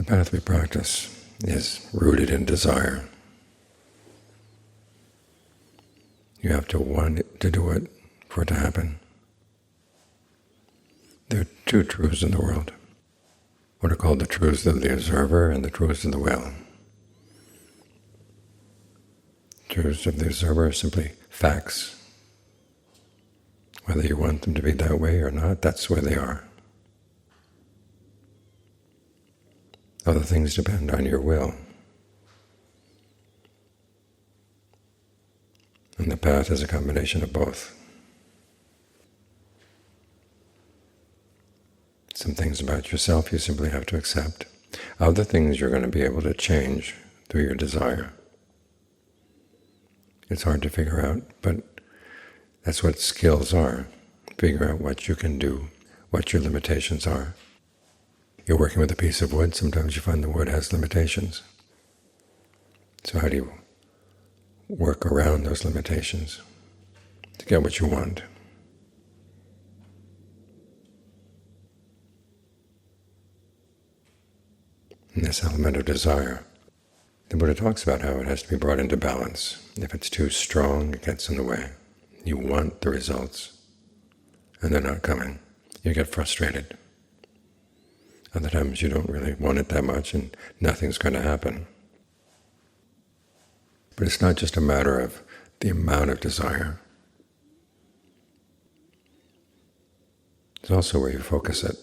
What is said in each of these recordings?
path we practice is rooted in desire. You have to want to do it for it to happen. There are two truths in the world, what are called the truths of the observer and the truths of the will. Truths of the observer are simply facts. Whether you want them to be that way or not, that's where they are. Other things depend on your will. And the path is a combination of both. Some things about yourself you simply have to accept. Other things you're going to be able to change through your desire. It's hard to figure out, but that's what skills are. Figure out what you can do, what your limitations are. You're working with a piece of wood, sometimes you find the wood has limitations. So how do you work around those limitations to get what you want? And this element of desire, the Buddha talks about how it has to be brought into balance. If it's too strong, it gets in the way. You want the results, and they're not coming. You get frustrated. Other times you don't really want it that much, and nothing's going to happen. But it's not just a matter of the amount of desire. It's also where you focus it.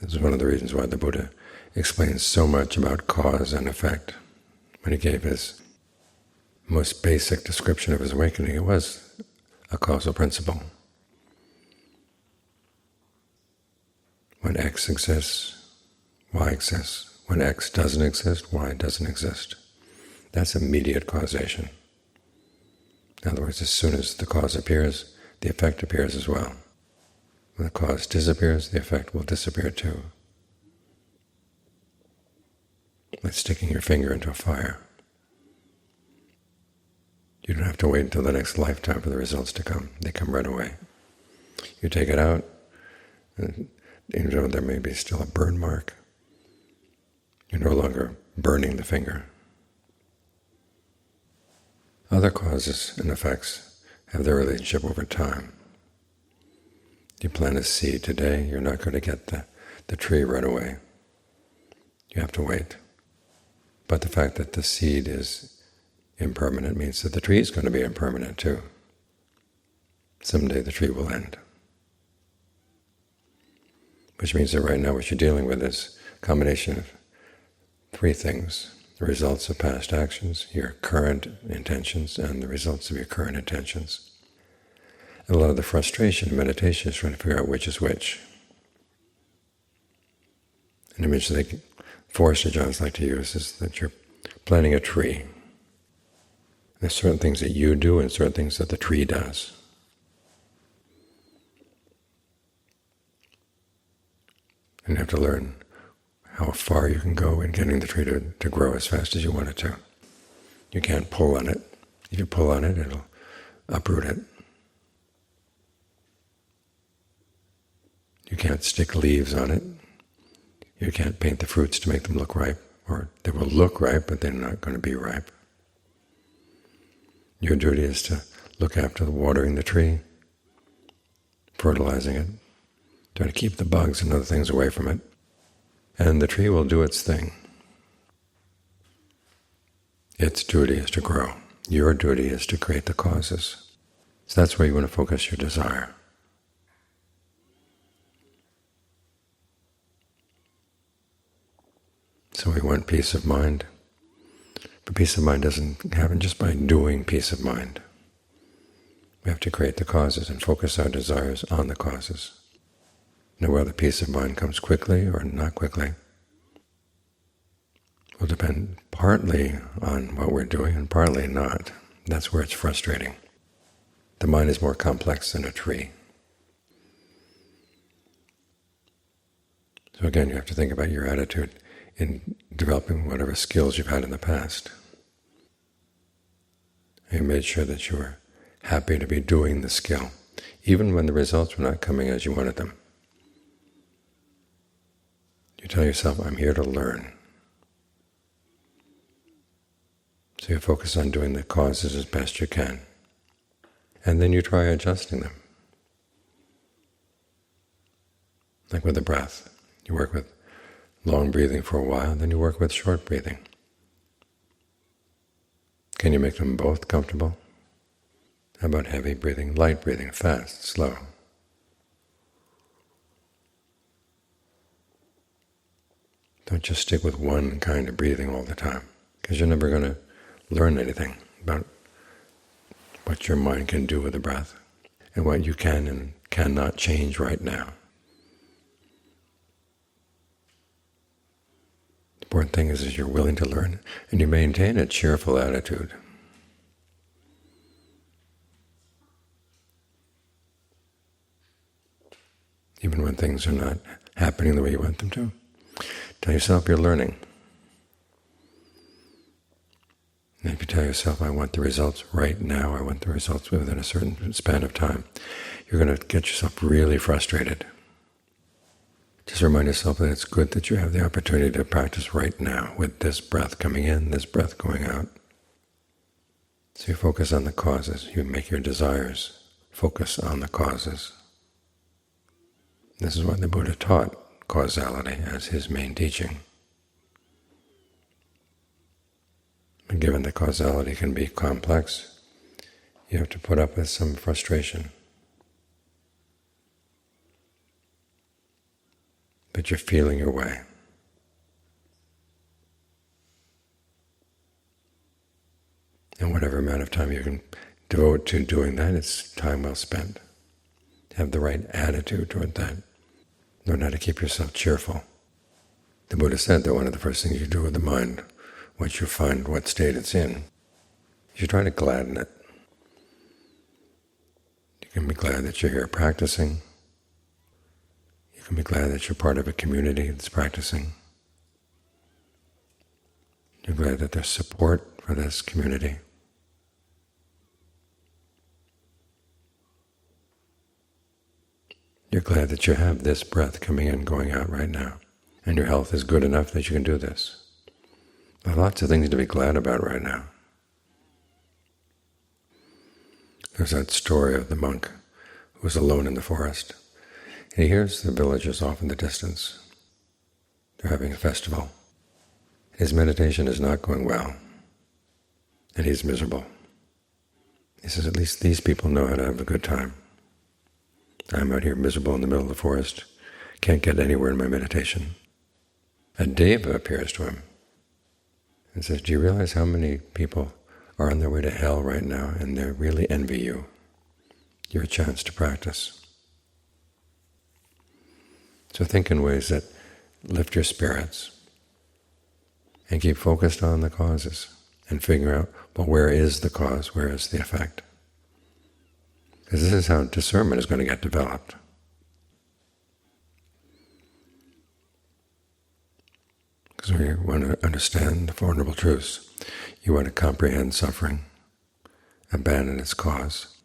This is one of the reasons why the Buddha explains so much about cause and effect. When he gave his most basic description of his awakening, it was a causal principle. When X exists, Y exists. When X doesn't exist, Y doesn't exist. That's immediate causation. In other words, as soon as the cause appears, the effect appears as well. When the cause disappears, the effect will disappear too. Like sticking your finger into a fire. You don't have to wait until the next lifetime for the results to come. They come right away. You take it out, and even though there may be still a burn mark, you're no longer burning the finger. Other causes and effects have their relationship over time. You plant a seed today, you're not going to get the tree right away. You have to wait. But the fact that the seed is impermanent means that the tree is going to be impermanent too. Someday the tree will end. Which means that right now what you're dealing with is a combination of three things: the results of past actions, your current intentions, and the results of your current intentions. And a lot of the frustration in meditation is trying to figure out which is which. An image that forest Ajahns like to use is that you're planting a tree. There's certain things that you do and certain things that the tree does. And you have to learn how far you can go in getting the tree to grow as fast as you want it to. You can't pull on it. If you pull on it, it'll uproot it. You can't stick leaves on it. You can't paint the fruits to make them look ripe, or they will look ripe, but they're not going to be ripe. Your duty is to look after watering the tree, fertilizing it, try to keep the bugs and other things away from it, and the tree will do its thing. Its duty is to grow. Your duty is to create the causes. So that's where you want to focus your desire. So we want peace of mind. But peace of mind doesn't happen just by doing peace of mind. We have to create the causes and focus our desires on the causes. Now whether peace of mind comes quickly or not quickly will depend partly on what we're doing and partly not. That's where it's frustrating. The mind is more complex than a tree. So again, you have to think about your attitude in developing whatever skills you've had in the past. You made sure that you were happy to be doing the skill, even when the results were not coming as you wanted them. You tell yourself, I'm here to learn. So you focus on doing the causes as best you can. And then you try adjusting them. Like with the breath. You work with long breathing for a while, then you work with short breathing. Can you make them both comfortable? How about heavy breathing, light breathing, fast, slow? Don't just stick with one kind of breathing all the time, because you're never going to learn anything about what your mind can do with the breath and what you can and cannot change right now. The important thing is you're willing to learn and you maintain a cheerful attitude. Even when things are not happening the way you want them to. Tell yourself you're learning. And if you tell yourself, I want the results right now, I want the results within a certain span of time, you're going to get yourself really frustrated. Just remind yourself that it's good that you have the opportunity to practice right now with this breath coming in, this breath going out. So you focus on the causes. You make your desires focus on the causes. This is what the Buddha taught causality as his main teaching. And given that causality can be complex, you have to put up with some frustration. But you're feeling your way. And whatever amount of time you can devote to doing that, it's time well spent. Have the right attitude toward that. Learn how to keep yourself cheerful. The Buddha said that one of the first things you do with the mind, once you find what state it's in, you try to gladden it. You can be glad that you're here practicing. You can be glad that you're part of a community that's practicing. You're glad that there's support for this community. You're glad that you have this breath coming in, going out right now, and your health is good enough that you can do this. There are lots of things to be glad about right now. There's that story of the monk who was alone in the forest, and he hears the villagers off in the distance. They're having a festival. His meditation is not going well, and he's miserable. He says, at least these people know how to have a good time. I'm out here miserable in the middle of the forest, can't get anywhere in my meditation. A deva appears to him and says, do you realize how many people are on their way to hell right now and they really envy you? You have a chance to practice. So think in ways that lift your spirits and keep focused on the causes and figure out, well, where is the cause, where is the effect? Because this is how discernment is going to get developed. Because when you want to understand the Four Noble Truths, you want to comprehend suffering, abandon its cause,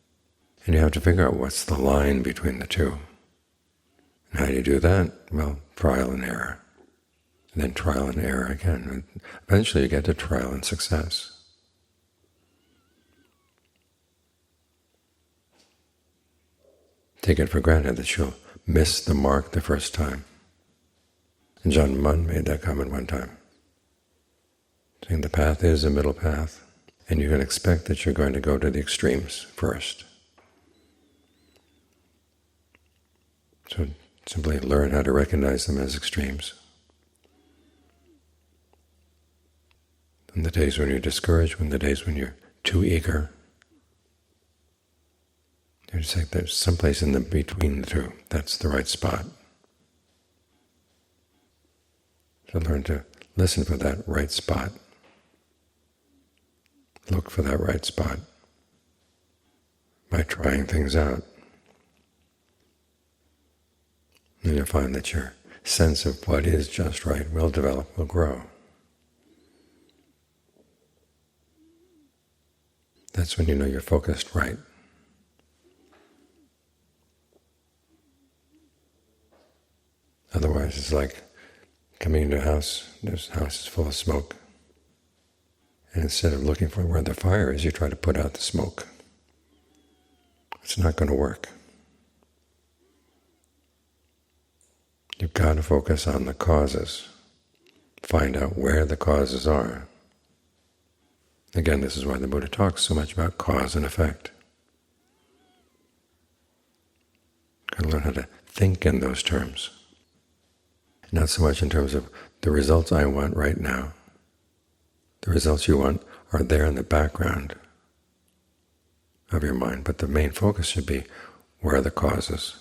and you have to figure out what's the line between the two. And how do you do that? Well, trial and error. And then trial and error again. And eventually you get to trial and success. Take it for granted that you'll miss the mark the first time. And John Munn made that comment one time, saying the path is a middle path, and you can expect that you're going to go to the extremes first. So simply learn how to recognize them as extremes. In the days when you're discouraged, when the days when you're too eager, it's like there's someplace in the between the two. That's the right spot. So learn to listen for that right spot. Look for that right spot by trying things out. And you'll find that your sense of what is just right will develop, will grow. That's when you know you're focused right. Otherwise, it's like coming into a house, this house is full of smoke. And instead of looking for where the fire is, you try to put out the smoke. It's not going to work. You've got to focus on the causes. Find out where the causes are. Again, this is why the Buddha talks so much about cause and effect. You've got to learn how to think in those terms. Not so much in terms of the results I want right now. The results you want are there in the background of your mind, but the main focus should be, where are the causes?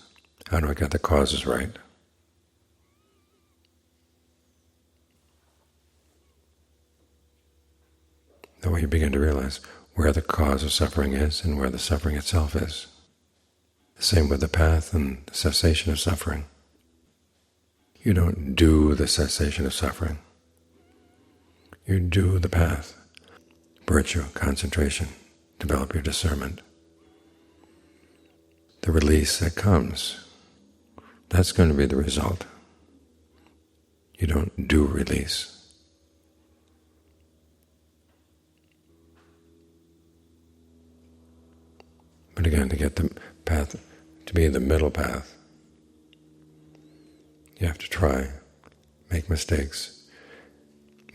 How do I get the causes right? That way you begin to realize where the cause of suffering is and where the suffering itself is. The same with the path and the cessation of suffering. You don't do the cessation of suffering. You do the path. Virtue, concentration, develop your discernment. The release that comes, that's going to be the result. You don't do release. But again, to get the path to be the middle path, you have to try, make mistakes,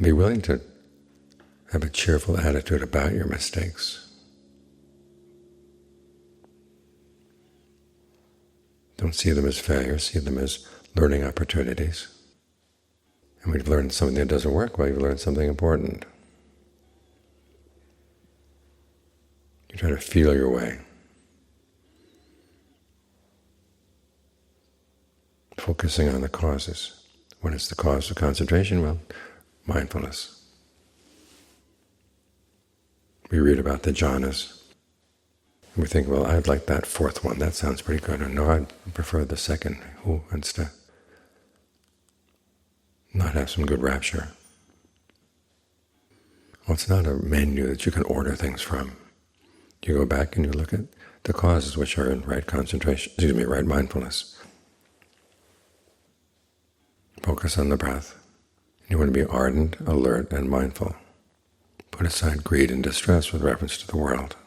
be willing to have a cheerful attitude about your mistakes. Don't see them as failures, see them as learning opportunities. And we've learned something that doesn't work well, you've learned something important. You try to feel your way. Focusing on the causes. What is the cause of concentration? Well, mindfulness. We read about the jhanas, and we think, well, I'd like that fourth one. That sounds pretty good. Or no, I'd prefer the second. Who wants to not have some good rapture? Well, it's not a menu that you can order things from. You go back and you look at the causes which are in right concentration, right mindfulness. Focus on the breath. You want to be ardent, alert, and mindful. Put aside greed and distress with reference to the world.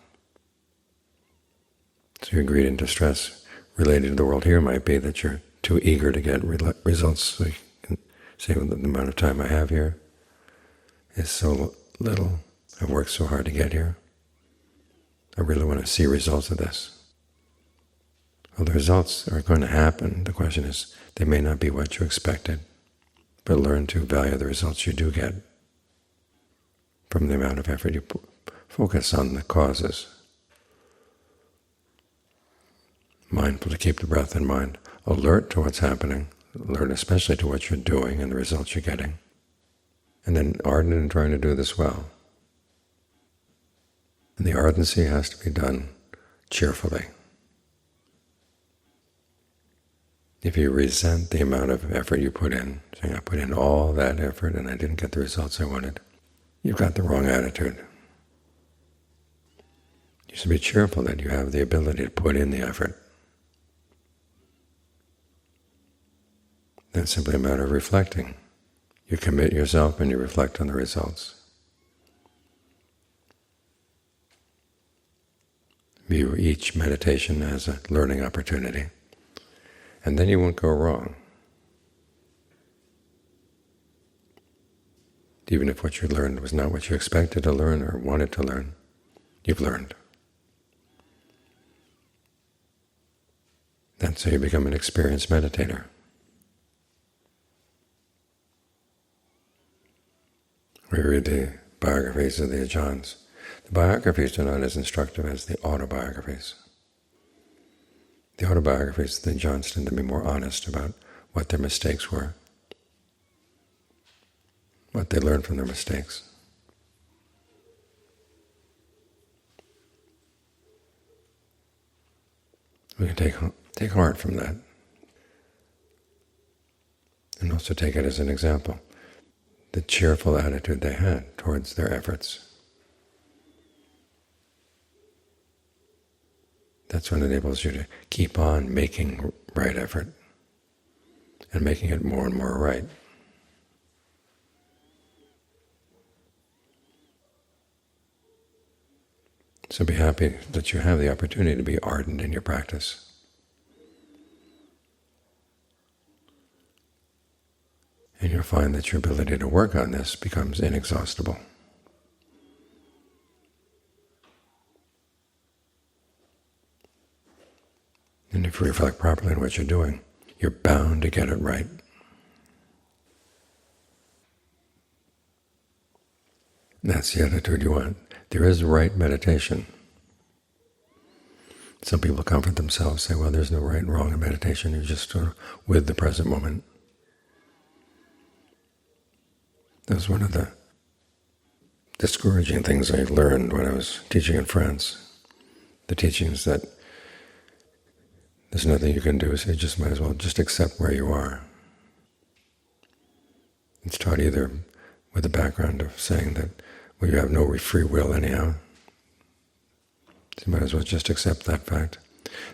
So your greed and distress related to the world here might be that you're too eager to get results. So you can say, well, the amount of time I have here is so little. I've worked so hard to get here. I really want to see results of this. Well, the results are going to happen. The question is, they may not be what you expected, but learn to value the results you do get from the amount of effort you focus on the causes. Mindful to keep the breath in mind, alert to what's happening, alert especially to what you're doing and the results you're getting, and then ardent in trying to do this well. And the ardency has to be done cheerfully. If you resent the amount of effort you put in, saying, I put in all that effort and I didn't get the results I wanted, you've got the wrong attitude. You should be cheerful that you have the ability to put in the effort. That's simply a matter of reflecting. You commit yourself and you reflect on the results. View each meditation as a learning opportunity. And then you won't go wrong. Even if what you learned was not what you expected to learn or wanted to learn, you've learned. That's how you become an experienced meditator. We read the biographies of the ajahns. The biographies are not as instructive as the autobiographies. The autobiographies of the ajahns tend to be more honest about what their mistakes were, what they learned from their mistakes. We can take heart from that, and also take it as an example, the cheerful attitude they had towards their efforts. That's what enables you to keep on making right effort and making it more and more right. So be happy that you have the opportunity to be ardent in your practice. And you'll find that your ability to work on this becomes inexhaustible. And if you reflect properly on what you're doing, you're bound to get it right. That's the attitude you want. There is right meditation. Some people comfort themselves, say, well, there's no right and wrong in meditation. You're just sort of with the present moment. That was one of the discouraging things I learned when I was teaching in France. The teachings that there's nothing you can do, so you just might as well just accept where you are. It's taught either with the background of saying that, well, you have no free will anyhow, so you might as well just accept that fact.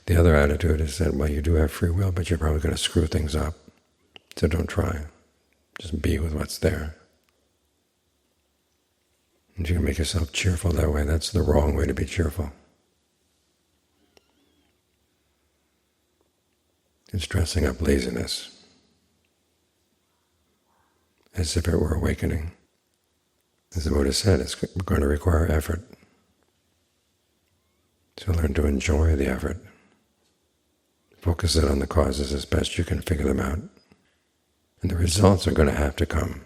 The other attitude is that, well, you do have free will, but you're probably going to screw things up, so don't try. Just be with what's there. And you can make yourself cheerful that way. That's the wrong way to be cheerful. It's dressing up laziness as if it were awakening. As the Buddha said, it's going to require effort. So learn to enjoy the effort. Focus it on the causes as best you can figure them out. And the results are going to have to come.